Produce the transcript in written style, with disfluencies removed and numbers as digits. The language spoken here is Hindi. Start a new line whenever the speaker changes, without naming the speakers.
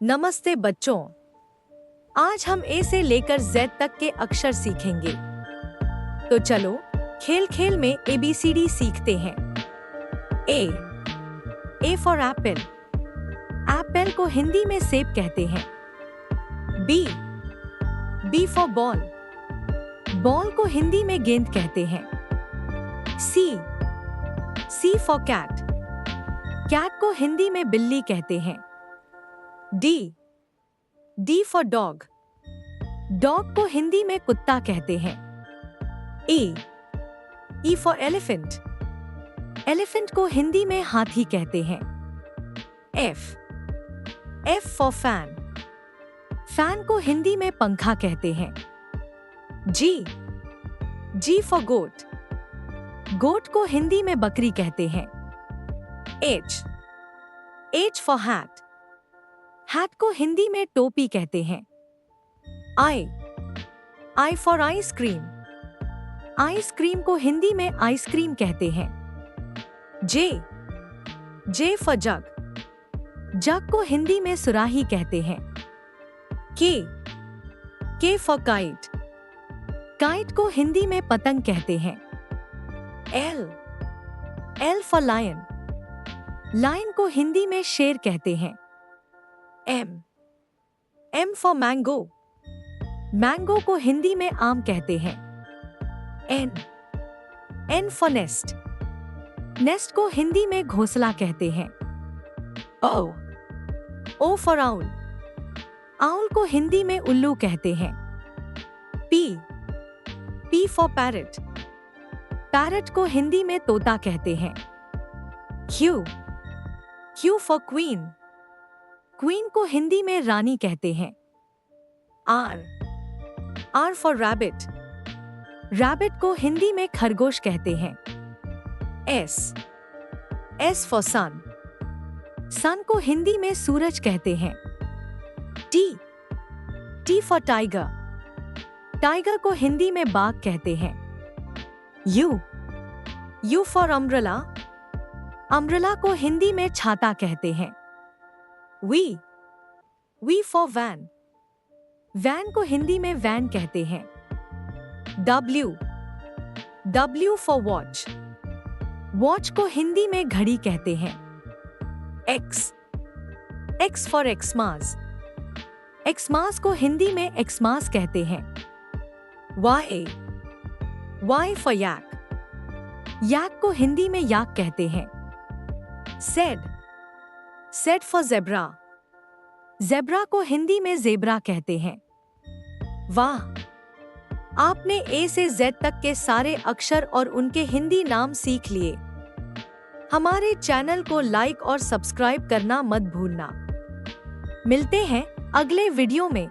नमस्ते बच्चों, आज हम ए से लेकर जेड तक के अक्षर सीखेंगे। तो चलो खेल खेल में ABCD सीखते हैं। A for Apple. एप्पल को हिंदी में सेब कहते हैं। B for ball. बॉल को हिंदी में गेंद कहते हैं। सी फॉर कैट। कैट को हिंदी में बिल्ली कहते हैं। D for dog. डॉग को हिंदी में कुत्ता कहते हैं। E for elephant. एलिफेंट को हिंदी में हाथी कहते हैं। F for fan. फैन को हिंदी में पंखा कहते हैं। जी फॉर गोट। गोट को हिंदी में बकरी कहते हैं। H for hat. हैट को हिंदी में टोपी कहते हैं। I for ice cream. आइसक्रीम को हिंदी में आइसक्रीम कहते हैं। J for jug. जग को हिंदी में सुराही कहते हैं। के फॉर काइट। काइट को हिंदी में पतंग कहते हैं। L for lion. लायन को हिंदी में शेर कहते हैं। M for mango. मैंगो को हिंदी में आम कहते हैं। N for nest. नेस्ट को हिंदी में घोंसला कहते हैं। O for owl. आउल को हिंदी में उल्लू कहते हैं। P for parrot. पैरट को हिंदी में तोता कहते हैं। Q for queen. क्वीन को हिंदी में रानी कहते हैं। Are for rabbit. रैबिट को हिंदी में खरगोश कहते हैं। एस फॉर सन। सन को हिंदी में सूरज कहते हैं। T for tiger. टाइगर को हिंदी में बाघ कहते हैं। You for umbrella. अम्ब्रेला को हिंदी में छाता कहते हैं। We for van. वैन को हिंदी में वैन कहते हैं। W for watch. वॉच को हिंदी में घड़ी कहते हैं। X for एक्समास। एक्समास को हिंदी में एक्समास कहते हैं। वाई फॉर याक। याक को हिंदी में याक कहते हैं। Said for zebra. ज़ेब्रा को हिंदी में ज़ेब्रा कहते हैं। वाह! आपने ए से जेड तक के सारे अक्षर और उनके हिंदी नाम सीख लिए। हमारे चैनल को लाइक और सब्सक्राइब करना मत भूलना। मिलते हैं अगले वीडियो में।